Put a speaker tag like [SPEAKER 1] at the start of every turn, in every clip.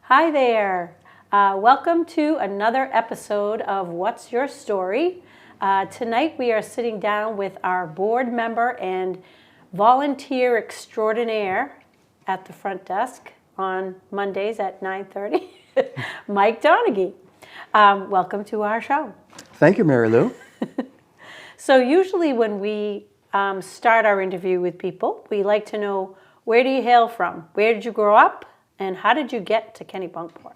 [SPEAKER 1] Hi there. Welcome to another episode of What's Your Story? Tonight we are sitting down with our board member and volunteer extraordinaire at the front desk on Mondays at 9:30, Mike Donaghy. Welcome to our show.
[SPEAKER 2] Thank you, Mary Lou.
[SPEAKER 1] So usually when we start our interview with people, we like to know, where do you hail from? Where did you grow up? And how did you get to Kennebunkport?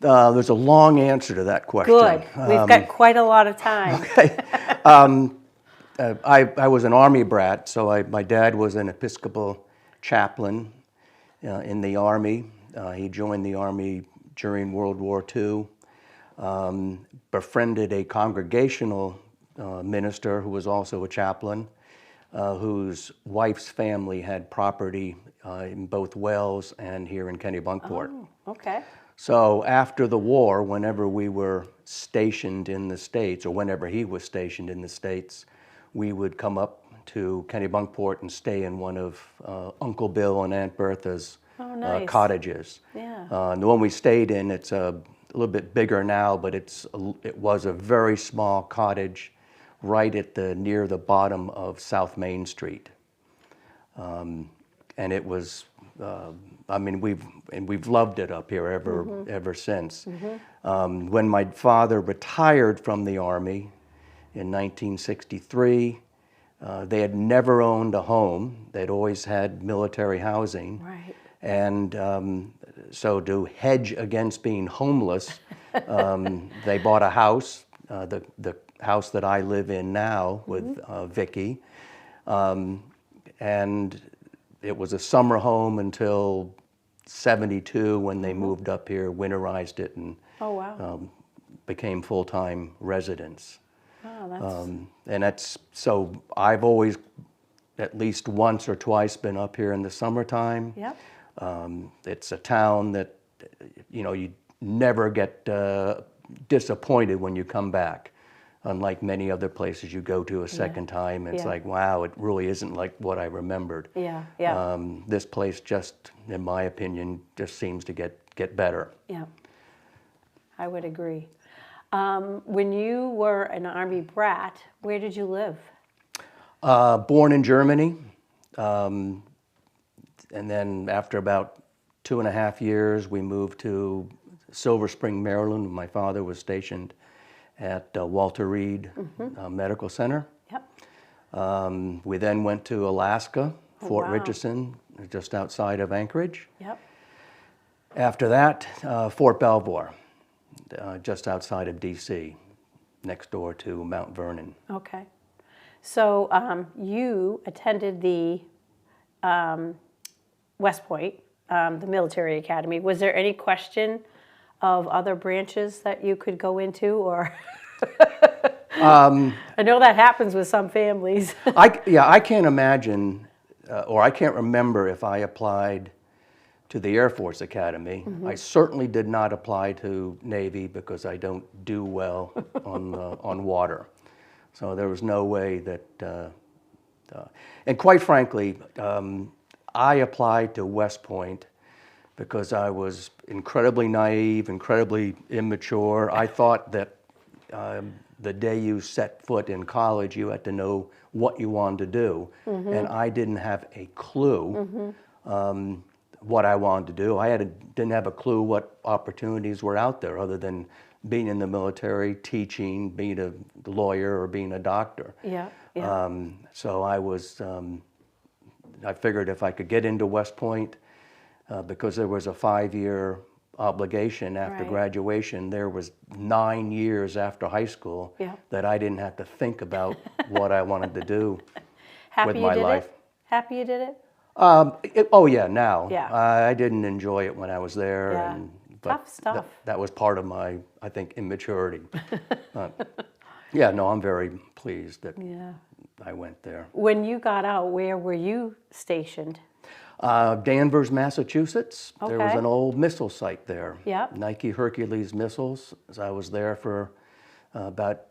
[SPEAKER 2] There's a long answer to that question.
[SPEAKER 1] Good. We've got quite a lot of time.
[SPEAKER 2] Okay. I was an Army brat, so my dad was an Episcopal chaplain in the Army. He joined the Army during World War II, befriended a congregational minister who was also a chaplain, whose wife's family had property in both Wales and here in Kennebunkport.
[SPEAKER 1] Oh, okay.
[SPEAKER 2] So after the war, whenever we were stationed in the States, or whenever he was stationed in the States, we would come up to Kennebunkport and stay in one of Uncle Bill and Aunt Bertha's cottages.
[SPEAKER 1] Yeah.
[SPEAKER 2] The one we stayed in, it's a little bit bigger now, but it was a very small cottage right at near the bottom of South Main Street. And it was, we've loved it up here ever since. Mm-hmm. When my father retired from the Army in 1963, they had never owned a home. They'd always had military housing.
[SPEAKER 1] Right.
[SPEAKER 2] And so to hedge against being homeless, they bought a house, the house that I live in now with Vicky. And it was a summer home until 72 when they moved up here, winterized it, and became full-time residents.
[SPEAKER 1] Oh,
[SPEAKER 2] So I've always at least once or twice been up here in the summertime.
[SPEAKER 1] Yep.
[SPEAKER 2] It's a town that, you never get disappointed when you come back. Unlike many other places you go to a second time, it's like, wow, it really isn't like what I remembered.
[SPEAKER 1] Yeah, yeah.
[SPEAKER 2] This place just, in my opinion, just seems to get better.
[SPEAKER 1] Yeah, I would agree. When you were an Army brat, where did you live?
[SPEAKER 2] Born in Germany, and then after about 2.5 years, we moved to Silver Spring, Maryland. My father was stationed at Walter Reed Medical Center.
[SPEAKER 1] Yep.
[SPEAKER 2] We then went to Alaska, Fort Richardson, just outside of Anchorage.
[SPEAKER 1] Yep.
[SPEAKER 2] After that, Fort Belvoir, just outside of D.C., next door to Mount Vernon.
[SPEAKER 1] Okay. So you attended the West Point, the military academy. Was there any question of other branches that you could go into, or? I know that happens with some families.
[SPEAKER 2] I can't imagine, or I can't remember if I applied to the Air Force Academy. I certainly did not apply to Navy because I don't do well on water. So there was no way that, and quite frankly, I applied to West Point because I was incredibly naive, incredibly immature. I thought that the day you set foot in college, you had to know what you wanted to do. And I didn't have a clue what I wanted to do. Didn't have a clue what opportunities were out there other than being in the military, teaching, being a lawyer, or being a doctor.
[SPEAKER 1] Yeah.
[SPEAKER 2] So I figured if I could get into West Point, because there was a 5-year obligation after graduation, there was 9 years after high school that I didn't have to think about what I wanted to do with my life.
[SPEAKER 1] Happy you did it?
[SPEAKER 2] Now.
[SPEAKER 1] Yeah.
[SPEAKER 2] I didn't enjoy it when I was there.
[SPEAKER 1] Yeah.
[SPEAKER 2] But
[SPEAKER 1] Tough stuff.
[SPEAKER 2] That was part of my, I think, immaturity. I'm very pleased that I went there.
[SPEAKER 1] When you got out, where were you stationed?
[SPEAKER 2] Danvers, Massachusetts.
[SPEAKER 1] Okay.
[SPEAKER 2] There was an old missile site there.
[SPEAKER 1] Yep.
[SPEAKER 2] Nike Hercules missiles. I was there for about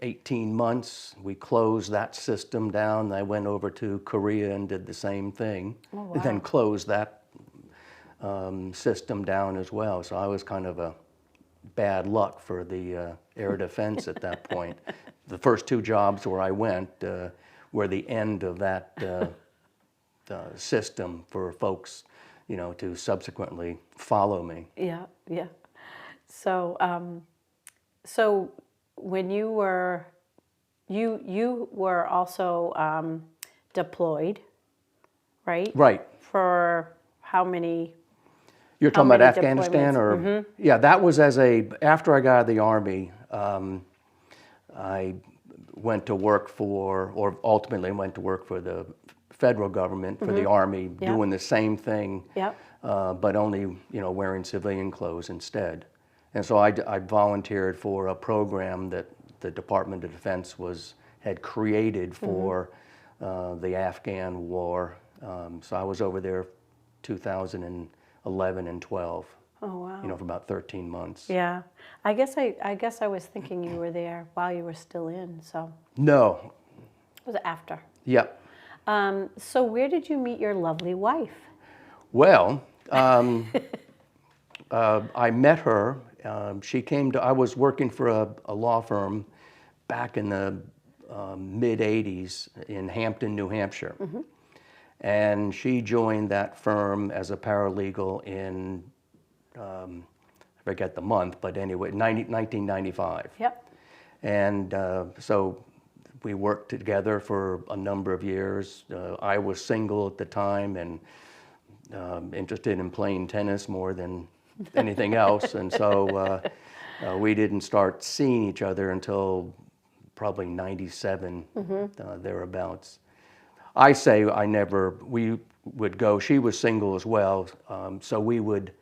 [SPEAKER 2] 18 months. We closed that system down. I went over to Korea and did the same thing.
[SPEAKER 1] Oh, wow.
[SPEAKER 2] And then closed that system down as well. So I was kind of a bad luck for the air defense at that point. The first 2 jobs where I went were the end of that system for folks, to subsequently follow me.
[SPEAKER 1] Yeah, yeah. So, so when you were also deployed, right?
[SPEAKER 2] Right.
[SPEAKER 1] For how many?
[SPEAKER 2] You're
[SPEAKER 1] How
[SPEAKER 2] talking about
[SPEAKER 1] many
[SPEAKER 2] Afghanistan,
[SPEAKER 1] deployments?
[SPEAKER 2] or yeah, that was after I got out of the Army. I went to work for, or ultimately went to work for the federal government, for the Army,
[SPEAKER 1] Yep.
[SPEAKER 2] doing the same thing,
[SPEAKER 1] Yep.
[SPEAKER 2] but only wearing civilian clothes instead. And so I volunteered for a program that the Department of Defense had created for the Afghan war. So I was over there 2011 and 12.
[SPEAKER 1] Oh wow.
[SPEAKER 2] For about 13 months.
[SPEAKER 1] Yeah. I guess I was thinking you were there while you were still in. So
[SPEAKER 2] No.
[SPEAKER 1] it was after.
[SPEAKER 2] Yep.
[SPEAKER 1] So where did you meet your lovely wife?
[SPEAKER 2] Well, I met her. She came to. I was working for a law firm back in the mid '80s in Hampton, New Hampshire, and she joined that firm as a paralegal in I forget the month, but anyway, 1995.
[SPEAKER 1] Yep.
[SPEAKER 2] And so we worked together for a number of years. I was single at the time and interested in playing tennis more than anything else. And so we didn't start seeing each other until probably 97, thereabouts. I say we would go, she was single as well, so we would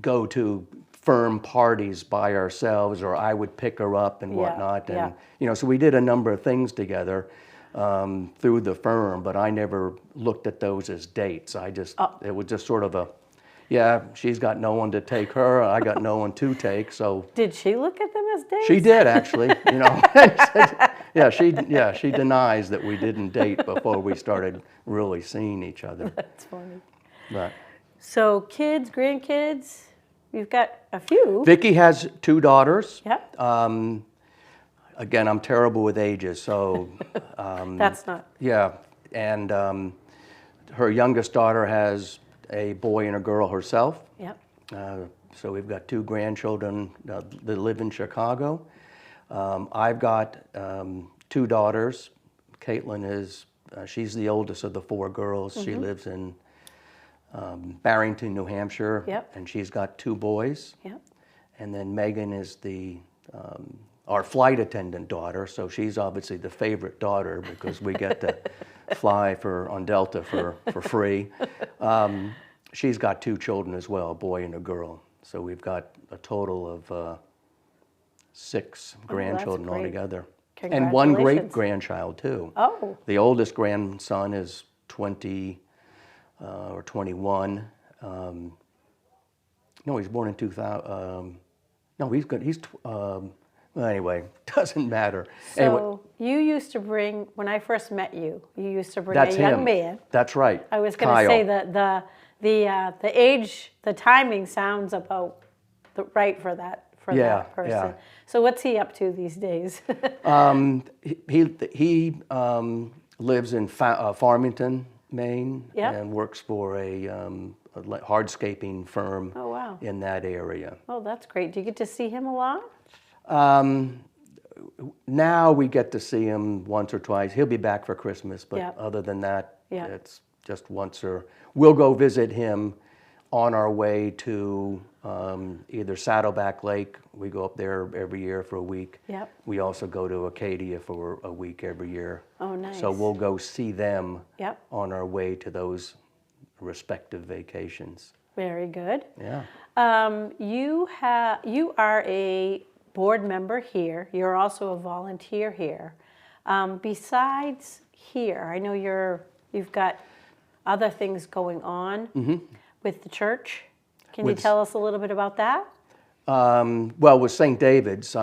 [SPEAKER 2] go to firm parties by ourselves, or I would pick her up and whatnot. And, so we did a number of things together through the firm, but I never looked at those as dates. It was just sort of she's got no one to take her, I got no one to take, so.
[SPEAKER 1] Did she look at them as dates?
[SPEAKER 2] She did, actually, she denies that we didn't date before we started really seeing each other.
[SPEAKER 1] That's funny.
[SPEAKER 2] But
[SPEAKER 1] So kids, grandkids, you've got a few.
[SPEAKER 2] Vicki has 2 daughters.
[SPEAKER 1] Yep.
[SPEAKER 2] Again, I'm terrible with ages, so.
[SPEAKER 1] That's not.
[SPEAKER 2] Yeah, and her youngest daughter has a boy and a girl herself.
[SPEAKER 1] Yep.
[SPEAKER 2] So we've got 2 grandchildren that live in Chicago. I've got 2 daughters. Caitlin she's the oldest of the 4 girls. She lives in Barrington, New Hampshire.
[SPEAKER 1] Yep.
[SPEAKER 2] And she's got 2 boys.
[SPEAKER 1] Yep.
[SPEAKER 2] And then Megan is our flight attendant daughter, so she's obviously the favorite daughter because we get to fly on Delta for free. She's got 2 children as well, a boy and a girl. So we've got a total of 6 grandchildren altogether. And 1 great grandchild too.
[SPEAKER 1] Oh.
[SPEAKER 2] The oldest grandson is 20 or 21. No, he's born in 2000. No, he's good. Well, anyway, doesn't matter.
[SPEAKER 1] So
[SPEAKER 2] anyway,
[SPEAKER 1] you used to bring, when I first met you, you used to bring
[SPEAKER 2] that's
[SPEAKER 1] a young
[SPEAKER 2] him.
[SPEAKER 1] man.
[SPEAKER 2] That's right.
[SPEAKER 1] I was going to say that the age, the timing sounds about right for that person.
[SPEAKER 2] Yeah.
[SPEAKER 1] So what's he up to these days?
[SPEAKER 2] He lives in Farmington, Maine,
[SPEAKER 1] Yep.
[SPEAKER 2] and works for a hardscaping firm
[SPEAKER 1] Oh, wow.
[SPEAKER 2] in that area.
[SPEAKER 1] Oh, that's great. Do you get to see him a lot?
[SPEAKER 2] Now we get to see him once or twice. He'll be back for Christmas, but
[SPEAKER 1] Yep.
[SPEAKER 2] other than that,
[SPEAKER 1] Yep.
[SPEAKER 2] it's just once or we'll go visit him on our way to either Saddleback Lake. We go up there every year for a week.
[SPEAKER 1] Yep.
[SPEAKER 2] We also go to Acadia for a week every year.
[SPEAKER 1] Oh, nice.
[SPEAKER 2] So we'll go see them
[SPEAKER 1] Yep.
[SPEAKER 2] on our way to those respective vacations.
[SPEAKER 1] Very good.
[SPEAKER 2] Yeah.
[SPEAKER 1] You are a board member here. You're also a volunteer here. Besides here, I know you've got other things going on with the church. Can you tell us a little bit about that?
[SPEAKER 2] Well, with St. David's,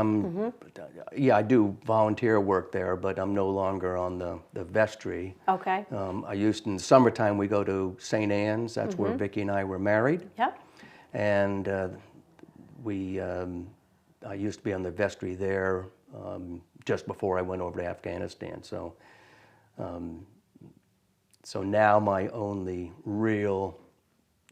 [SPEAKER 2] yeah, I do volunteer work there, but I'm no longer on the vestry.
[SPEAKER 1] Okay.
[SPEAKER 2] I used, in the summertime, we go to St. Anne's. That's where Vicki and I were married.
[SPEAKER 1] Yep.
[SPEAKER 2] And I used to be on the vestry there just before I went over to Afghanistan. So now my only real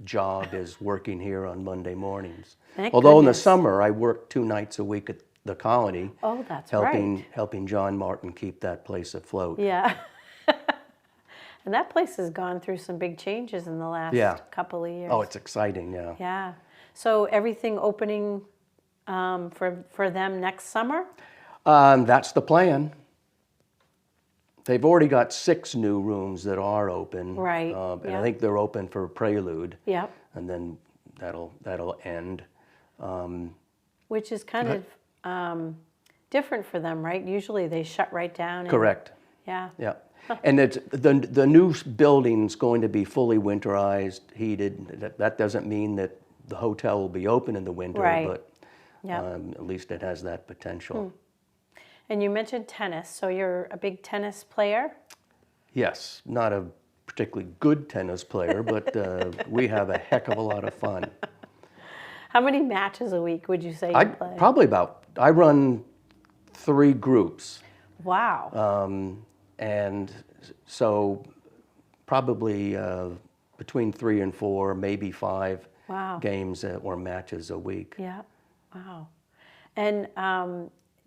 [SPEAKER 2] job is working here on Monday mornings.
[SPEAKER 1] Thank
[SPEAKER 2] Although in the
[SPEAKER 1] goodness.
[SPEAKER 2] summer I work 2 nights a week at the Colony.
[SPEAKER 1] Oh, that's
[SPEAKER 2] helping John Martin keep that place afloat.
[SPEAKER 1] Yeah. And that place has gone through some big changes in the last couple of years.
[SPEAKER 2] Oh, it's exciting, yeah.
[SPEAKER 1] Yeah. So everything opening for them next summer?
[SPEAKER 2] That's the plan. They've already got 6 new rooms that are open.
[SPEAKER 1] Right.
[SPEAKER 2] And I think they're open for Prelude.
[SPEAKER 1] Yep.
[SPEAKER 2] And then that'll end.
[SPEAKER 1] Which is kind of different for them, right? Usually they shut right down.
[SPEAKER 2] Correct.
[SPEAKER 1] Yeah.
[SPEAKER 2] Yeah. And it's, the new building's going to be fully winterized, heated. That doesn't mean that the hotel will be open in the winter,
[SPEAKER 1] Right.
[SPEAKER 2] but at least it has that potential.
[SPEAKER 1] And you mentioned tennis, so you're a big tennis player?
[SPEAKER 2] Yes, not a particularly good tennis player, but we have a heck of a lot of fun.
[SPEAKER 1] How many matches a week would you say you play?
[SPEAKER 2] I run 3 groups.
[SPEAKER 1] Wow.
[SPEAKER 2] And so probably between 3 and 4, maybe 5 games or matches a week.
[SPEAKER 1] Yeah. Wow. And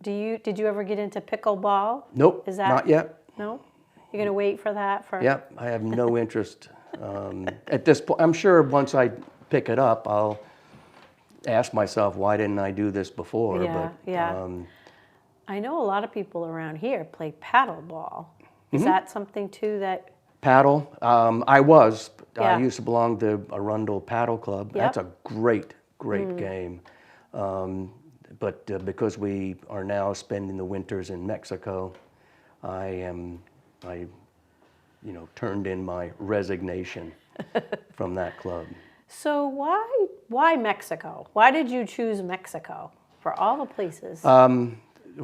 [SPEAKER 1] did you ever get into pickleball?
[SPEAKER 2] Nope, not yet.
[SPEAKER 1] No? You're going to wait for that?
[SPEAKER 2] Yep, I have no interest at this point. I'm sure once I pick it up, I'll ask myself, why didn't I do this before?
[SPEAKER 1] Yeah. I know a lot of people around here play paddleball. Is that something too that...
[SPEAKER 2] Paddle? I used to belong to Arundel Paddle Club.
[SPEAKER 1] Yep.
[SPEAKER 2] That's a great game. But because we are now spending the winters in Mexico, I turned in my resignation from that club.
[SPEAKER 1] So why Mexico? Why did you choose Mexico for all the places?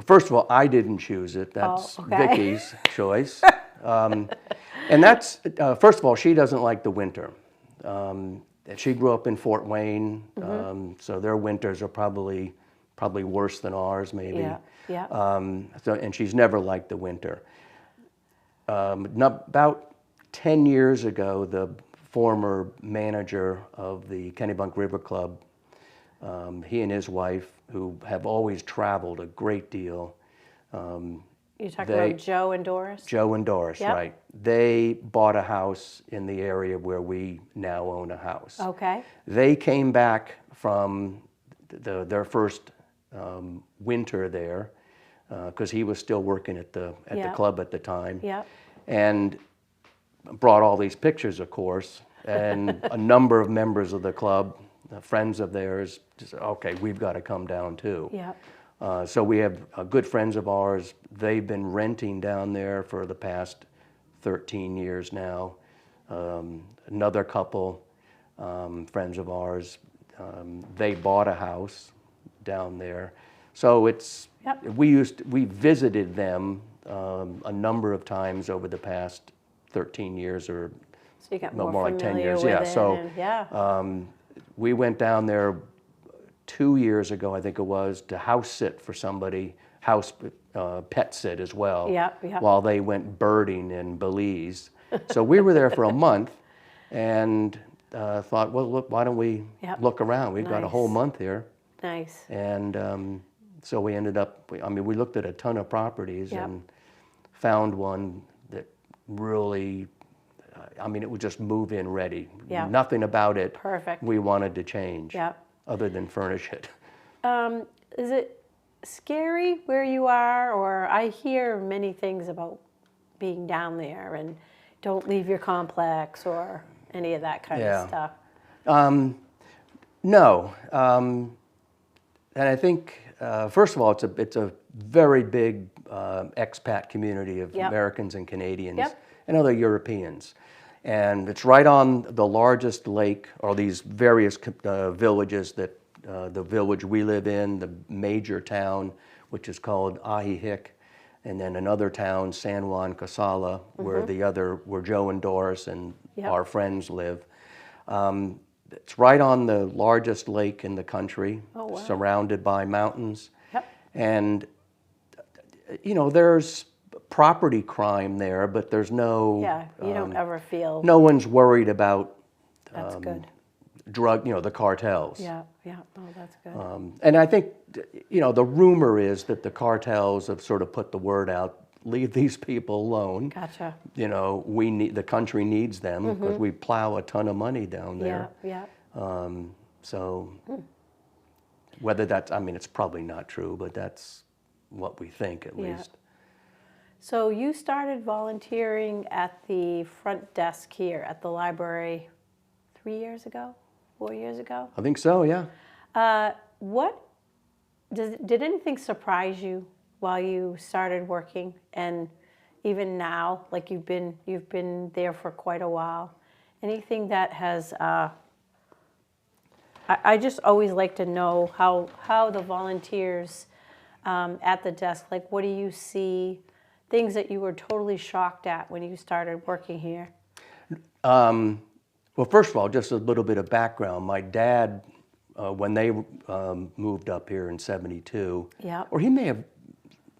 [SPEAKER 2] First of all, I didn't choose it. That's Vicki's choice. And that's, first of all, she doesn't like the winter. She grew up in Fort Wayne, so their winters are probably worse than ours, maybe.
[SPEAKER 1] Yeah.
[SPEAKER 2] And she's never liked the winter. About 10 years ago, the former manager of the Kennebunk River Club, he and his wife, who have always traveled a great deal.
[SPEAKER 1] You're talking about Joe and Doris?
[SPEAKER 2] Joe and Doris, right. They bought a house in the area where we now own a house.
[SPEAKER 1] Okay.
[SPEAKER 2] They came back from their first winter there, because he was still working at the club at the time.
[SPEAKER 1] Yeah.
[SPEAKER 2] And brought all these pictures, of course, and a number of members of the club, friends of theirs, just, okay, we've got to come down too.
[SPEAKER 1] Yeah.
[SPEAKER 2] So we have good friends of ours. They've been renting down there for the past 13 years now. Another couple, friends of ours, they bought a house down there. So it's, we visited them a number of times over the past 13 years, or
[SPEAKER 1] so you got
[SPEAKER 2] more like 10 years.
[SPEAKER 1] With
[SPEAKER 2] We went down there 2 years ago, I think it was, to house sit for somebody, pet sit as well, while they went birding in Belize. So we were there for a month, and thought, well, look, why don't we look around? We've got a whole month here.
[SPEAKER 1] Nice.
[SPEAKER 2] And so we ended up, we looked at a ton of properties and found one that really, it was just move-in ready. Nothing about it we wanted to change, other than furnish it.
[SPEAKER 1] Is it scary where you are? Or I hear many things about being down there and don't leave your complex or any of that kind of stuff.
[SPEAKER 2] No. And I think, first of all, it's a very big expat community of Americans and Canadians and other Europeans. And it's right on the largest lake, or these various villages that the village we live in, the major town, which is called Ahihic, and then another town, San Juan Casala, where Joe and Doris and our friends live. It's right on the largest lake in the country, surrounded by mountains.
[SPEAKER 1] Yep.
[SPEAKER 2] And, you know, there's property crime there, but there's no...
[SPEAKER 1] Yeah, you don't ever feel...
[SPEAKER 2] No one's worried about...
[SPEAKER 1] That's good.
[SPEAKER 2] Drug, you know, the cartels.
[SPEAKER 1] Yeah, yeah. Oh, that's good.
[SPEAKER 2] And I think, you know, the rumor is that the cartels have sort of put the word out, leave these people alone.
[SPEAKER 1] Gotcha.
[SPEAKER 2] You know, the country needs them because we plow a ton of money down there.
[SPEAKER 1] Yeah, yeah.
[SPEAKER 2] So whether that's, I mean, it's probably not true, but that's what we think at least.
[SPEAKER 1] So you started volunteering at the front desk here at the library 3 years ago? 4 years ago?
[SPEAKER 2] I think so, yeah.
[SPEAKER 1] Did anything surprise you while you started working, and even now, like you've been there for quite a while? Anything that has? I just always like to know how the volunteers at the desk, like, what do you see? Things that you were totally shocked at when you started working here.
[SPEAKER 2] Well, first of all, just a little bit of background. My dad, when they moved up here in '72, or he may have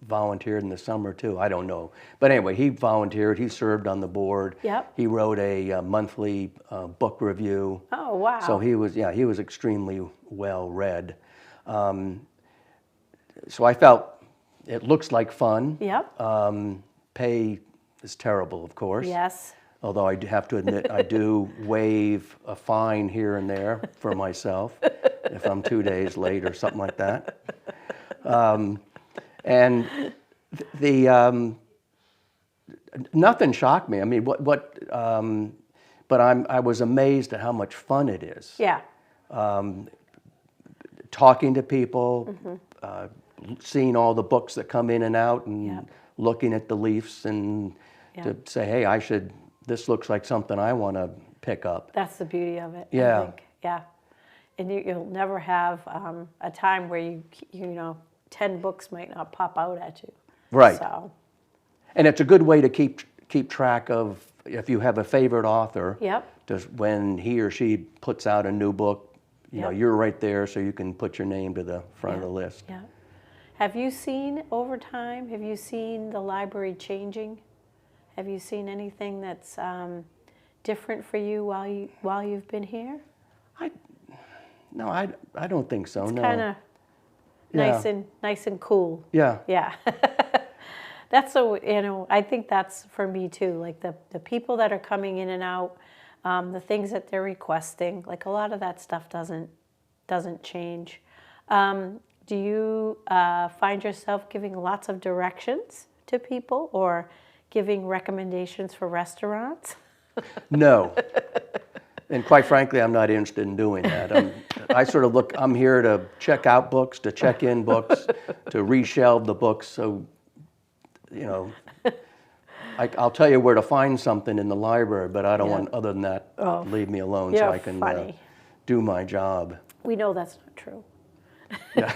[SPEAKER 2] volunteered in the summer too, I don't know. But anyway, he volunteered, he served on the board.
[SPEAKER 1] Yep.
[SPEAKER 2] He wrote a monthly book review.
[SPEAKER 1] Oh, wow.
[SPEAKER 2] So he was extremely well read. So I felt it looks like fun.
[SPEAKER 1] Yep.
[SPEAKER 2] Pay is terrible, of course.
[SPEAKER 1] Yes.
[SPEAKER 2] Although I do have to admit, I do waive a fine here and there for myself if I'm 2 days late or something like that. And nothing shocked me. I mean, but I was amazed at how much fun it is.
[SPEAKER 1] Yeah.
[SPEAKER 2] Talking to people, seeing all the books that come in and out, and looking at the leaves, and to say, hey, this looks like something I want to pick up.
[SPEAKER 1] That's the beauty of it.
[SPEAKER 2] Yeah.
[SPEAKER 1] I think. Yeah. And you'll never have a time where you know 10 books might not pop out at you.
[SPEAKER 2] Right.
[SPEAKER 1] So.
[SPEAKER 2] And it's a good way to keep track of, if you have a favorite author.
[SPEAKER 1] Yep.
[SPEAKER 2] Just when he or she puts out a new book, you know, you're right there, so you can put your name to the front of the list.
[SPEAKER 1] Yeah. Have you seen over time? Have you seen the library changing? Have you seen anything that's different for you while you've been here?
[SPEAKER 2] No, I don't think so.
[SPEAKER 1] It's
[SPEAKER 2] no.
[SPEAKER 1] Kind of nice and cool.
[SPEAKER 2] Yeah.
[SPEAKER 1] Yeah. That's I think that's for me too. Like the people that are coming in and out, the things that they're requesting, like a lot of that stuff doesn't change. Do you find yourself giving lots of directions to people or giving recommendations for restaurants?
[SPEAKER 2] No. And quite frankly, I'm not interested in doing that. I sort of I'm here to check out books, to check in books, to reshelve the books. So, you know, I'll tell you where to find something in the library, but I don't want, other than that, leave me alone so I can do my job.
[SPEAKER 1] We know that's not true.
[SPEAKER 2] Yeah.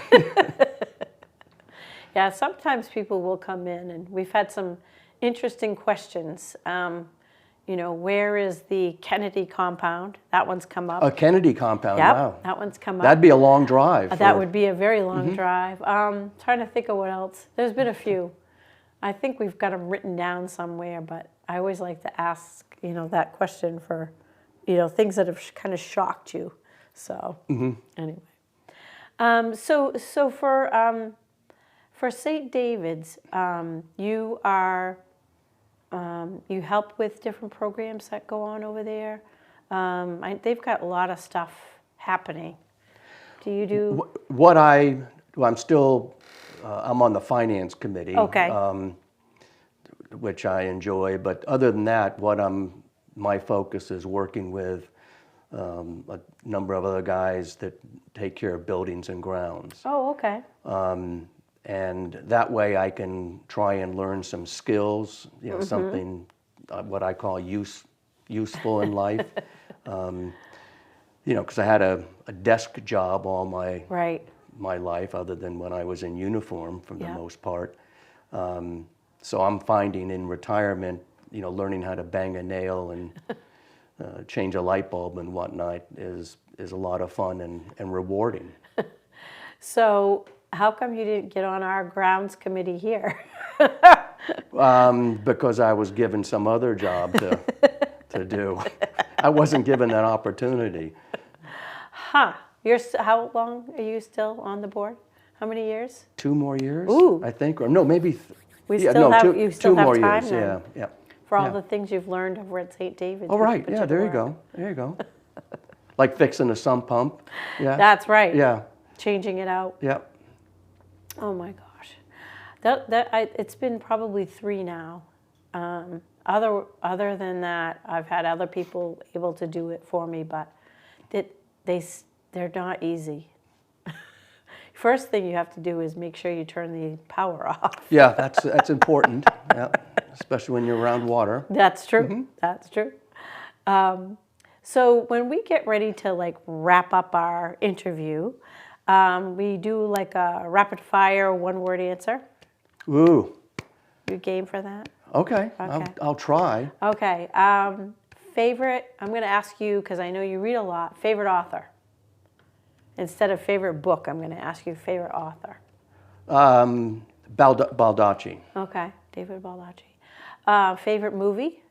[SPEAKER 1] Yeah, sometimes people will come in, and we've had some interesting questions. You know, where is the Kennedy compound? That one's come up.
[SPEAKER 2] A Kennedy compound,
[SPEAKER 1] Yep,
[SPEAKER 2] wow.
[SPEAKER 1] that one's come up.
[SPEAKER 2] That'd be a long drive.
[SPEAKER 1] That would be a very long drive. Trying to think of what else. There's been a few. I think we've got them written down somewhere, but I always like to ask, you know, that question for, you know, things that have kind of shocked you. So anyway, so for St. David's, you are. You help with different programs that go on over there. They've got a lot of stuff happening. Do you do?
[SPEAKER 2] I'm on the finance committee,
[SPEAKER 1] Okay.
[SPEAKER 2] Which I enjoy. But other than that, my focus is working with a number of other guys that take care of buildings and grounds.
[SPEAKER 1] Oh, okay.
[SPEAKER 2] And that way I can try and learn some skills, you know, something, what I call useful in life. You because I had a desk job all
[SPEAKER 1] Right.
[SPEAKER 2] my life, other than when I was in uniform for the
[SPEAKER 1] Yeah.
[SPEAKER 2] most part. So I'm finding in retirement, learning how to bang a nail and change a light bulb and whatnot is a lot of fun and rewarding.
[SPEAKER 1] So how come you didn't get on our grounds committee here?
[SPEAKER 2] Because I was given some other job to do. I wasn't given that opportunity.
[SPEAKER 1] Huh. How long are you still on the board? How many years?
[SPEAKER 2] 2 more years,
[SPEAKER 1] Ooh.
[SPEAKER 2] I think, or no, maybe.
[SPEAKER 1] You still have
[SPEAKER 2] more
[SPEAKER 1] time
[SPEAKER 2] years.
[SPEAKER 1] then,
[SPEAKER 2] Yeah.
[SPEAKER 1] for all
[SPEAKER 2] Yeah.
[SPEAKER 1] the things you've learned over at St. David's.
[SPEAKER 2] Oh,
[SPEAKER 1] we
[SPEAKER 2] right.
[SPEAKER 1] put
[SPEAKER 2] Yeah,
[SPEAKER 1] to
[SPEAKER 2] there you
[SPEAKER 1] work.
[SPEAKER 2] go. There you go. Like fixing a sump pump. Yeah.
[SPEAKER 1] That's right.
[SPEAKER 2] Yeah.
[SPEAKER 1] Changing it out.
[SPEAKER 2] Yeah.
[SPEAKER 1] Oh my gosh. It's been probably 3 now. Other than that, I've had other people able to do it for me, but they're not easy. First thing you have to do is make sure you turn the power off.
[SPEAKER 2] Yeah, that's important. Yeah. Especially when you're around water.
[SPEAKER 1] That's true. That's true. So when we get ready to wrap up our interview, we do like a rapid fire 1-word answer.
[SPEAKER 2] Ooh.
[SPEAKER 1] You game for that?
[SPEAKER 2] Okay. I'll try.
[SPEAKER 1] Okay. Favorite, I'm going to ask you, because I know you read a lot, favorite author. Instead of favorite book, I'm going to ask you favorite author.
[SPEAKER 2] Baldacci.
[SPEAKER 1] Okay, David Baldacci. Favorite movie?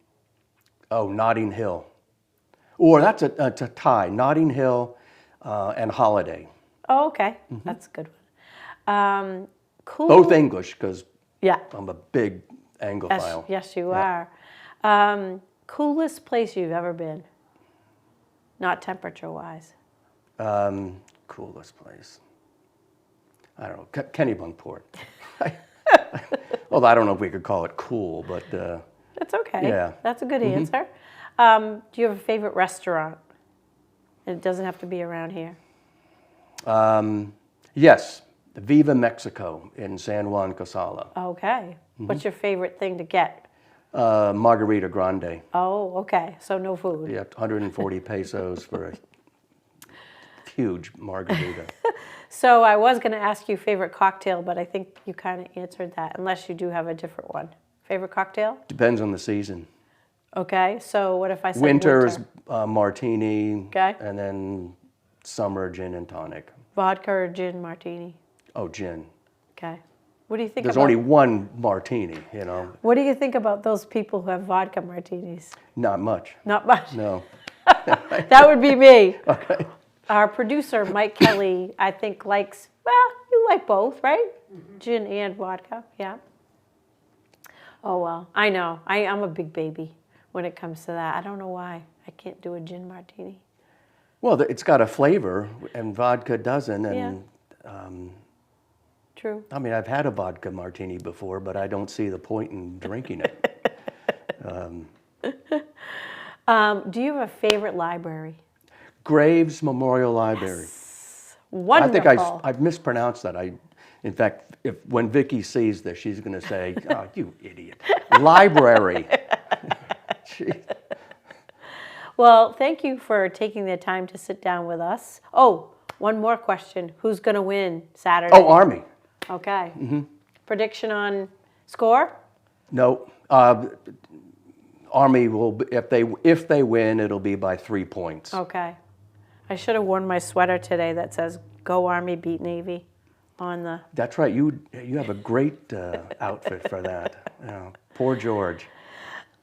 [SPEAKER 2] Oh, Notting Hill. Or that's a tie. Notting Hill and Holiday.
[SPEAKER 1] Oh, okay. That's a good one. Cool.
[SPEAKER 2] Both English, because
[SPEAKER 1] Yeah.
[SPEAKER 2] I'm a big Anglophile.
[SPEAKER 1] Yes, you are. Coolest place you've ever been? Not temperature-wise.
[SPEAKER 2] Coolest place. I don't know. Kennebunkport. Although I don't know if we could call it cool, but
[SPEAKER 1] That's okay.
[SPEAKER 2] Yeah.
[SPEAKER 1] That's a good answer. Do you have a favorite restaurant? It doesn't have to be around here.
[SPEAKER 2] yes, Viva Mexico in San Juan Casala.
[SPEAKER 1] Okay. What's your favorite thing to get?
[SPEAKER 2] Margarita Grande.
[SPEAKER 1] Oh, okay. So no food.
[SPEAKER 2] Yeah, 140 pesos for a huge margarita.
[SPEAKER 1] So I was going to ask you favorite cocktail, but I think you kind of answered that, unless you do have a different one. Favorite cocktail?
[SPEAKER 2] Depends on the season.
[SPEAKER 1] Okay. So what if I said
[SPEAKER 2] Winter's
[SPEAKER 1] winter?
[SPEAKER 2] martini.
[SPEAKER 1] Okay.
[SPEAKER 2] And then summer gin and tonic.
[SPEAKER 1] Vodka or gin martini?
[SPEAKER 2] Oh, gin.
[SPEAKER 1] Okay. What do you think
[SPEAKER 2] There's
[SPEAKER 1] about...
[SPEAKER 2] only one martini,
[SPEAKER 1] What do you think about those people who have vodka martinis?
[SPEAKER 2] Not much.
[SPEAKER 1] Not much.
[SPEAKER 2] No.
[SPEAKER 1] That would be me.
[SPEAKER 2] Okay.
[SPEAKER 1] Our producer, Mike Kelly, I think likes, well, you like both, right? Gin and vodka, yeah. Oh, well, I know. I'm a big baby when it comes to that. I don't know why. I can't do a gin martini.
[SPEAKER 2] Well, it's got a flavor, and vodka doesn't. And
[SPEAKER 1] True.
[SPEAKER 2] I mean, I've had a vodka martini before, but I don't see the point in drinking it.
[SPEAKER 1] Do you have a favorite library?
[SPEAKER 2] Graves Memorial Library.
[SPEAKER 1] Wonderful.
[SPEAKER 2] I think I've mispronounced that. In fact, when Vicky sees this, she's going to say, "Oh, you idiot!" Library. Jeez.
[SPEAKER 1] Well, thank you for taking the time to sit down with us. Oh, one more question. Who's going to win Saturday?
[SPEAKER 2] Oh, Army.
[SPEAKER 1] Okay. Prediction on score?
[SPEAKER 2] No. Army will, if they win, it'll be by 3 points.
[SPEAKER 1] Okay. I should have worn my sweater today that says "Go Army, Beat Navy" on the...
[SPEAKER 2] That's right. You have a great outfit for that. Yeah. Poor George.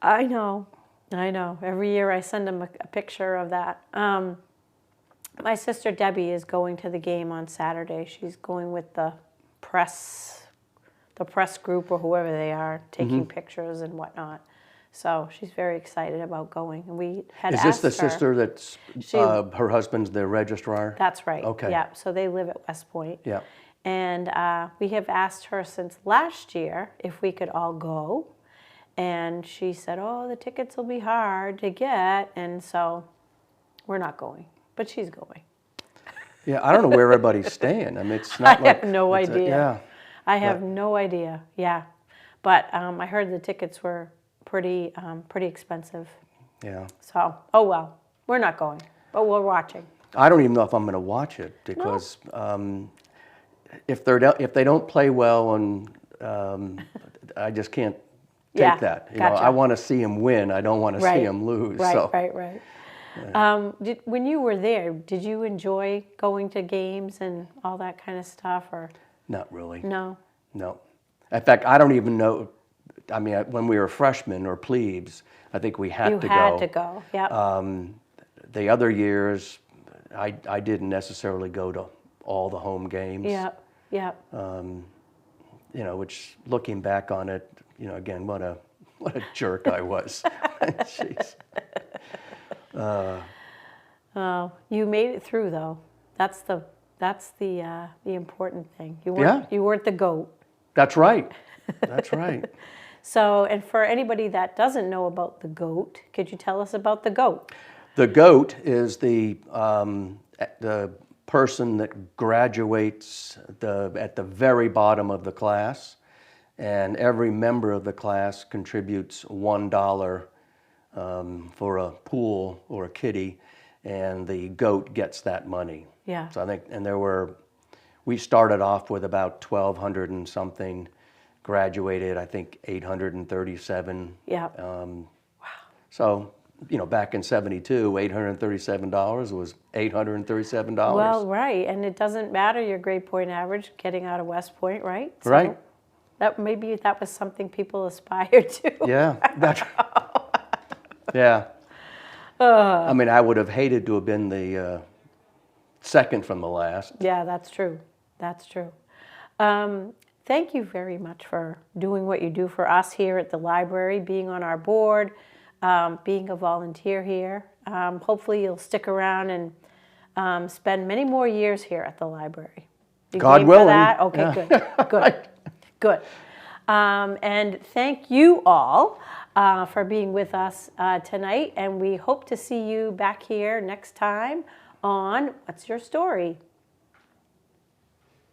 [SPEAKER 1] I know. Every year I send him a picture of that. My sister Debbie is going to the game on Saturday. She's going with the press group or whoever they are, taking pictures and whatnot. So she's very excited about going. And we had
[SPEAKER 2] Is
[SPEAKER 1] asked
[SPEAKER 2] this the
[SPEAKER 1] her,
[SPEAKER 2] sister that's her husband's the registrar?
[SPEAKER 1] That's right.
[SPEAKER 2] Okay.
[SPEAKER 1] Yeah. So they live at West Point.
[SPEAKER 2] Yeah.
[SPEAKER 1] And we have asked her since last year if we could all go. And she said, "Oh, the tickets will be hard to get." And so we're not going, but she's going.
[SPEAKER 2] Yeah, I don't know where everybody's staying. I mean, it's not
[SPEAKER 1] I have no
[SPEAKER 2] it's
[SPEAKER 1] idea.
[SPEAKER 2] Yeah.
[SPEAKER 1] I have no idea. Yeah. But I heard the tickets were pretty expensive.
[SPEAKER 2] Yeah.
[SPEAKER 1] So, oh well, we're not going, but we're watching.
[SPEAKER 2] I don't even know if I'm going to watch it because if they don't play well, and I just can't take
[SPEAKER 1] Yeah,
[SPEAKER 2] that. You know,
[SPEAKER 1] gotcha.
[SPEAKER 2] I want to see them win. I don't want to see them lose.
[SPEAKER 1] Right,
[SPEAKER 2] so.
[SPEAKER 1] right. When you were there, did you enjoy going to games and all that kind of stuff, or
[SPEAKER 2] Not really.
[SPEAKER 1] no?
[SPEAKER 2] No. In fact, I don't even know. I mean, when we were freshmen or plebes, I think we had to go.
[SPEAKER 1] You had to go. Yep.
[SPEAKER 2] The other years, I didn't necessarily go to all the home games.
[SPEAKER 1] Yep. Yep.
[SPEAKER 2] You know, which looking back on it, you know, again, what a jerk I was. Jeez.
[SPEAKER 1] Oh, you made it through though. That's the important thing. You weren't the GOAT.
[SPEAKER 2] That's right. That's right.
[SPEAKER 1] So, and for anybody that doesn't know about the GOAT, could you tell us about the GOAT?
[SPEAKER 2] The GOAT is the person that graduates at the very bottom of the class, and every member of the class contributes $1 for a pool or a kitty, and the GOAT gets that money.
[SPEAKER 1] Yeah.
[SPEAKER 2] So I think, and we started off with about 1,200 and something, graduated I think 837.
[SPEAKER 1] Yeah.
[SPEAKER 2] Wow. So, you know, back in '72, $837 was $837.
[SPEAKER 1] Well, right, and it doesn't matter your grade point average getting out of West Point, right? So
[SPEAKER 2] Right.
[SPEAKER 1] maybe that was something people aspired to.
[SPEAKER 2] Yeah. Yeah. I mean, I would have hated to have been the second from the last.
[SPEAKER 1] Yeah, that's true. That's true. Thank you very much for doing what you do for us here at the library, being on our board, being a volunteer here. Hopefully you'll stick around and spend many more years here at the library. You
[SPEAKER 2] God
[SPEAKER 1] game
[SPEAKER 2] willing.
[SPEAKER 1] For that? Okay,
[SPEAKER 2] Yeah.
[SPEAKER 1] good. Good. And thank you all for being with us tonight, and we hope to see you back here next time on What's Your Story?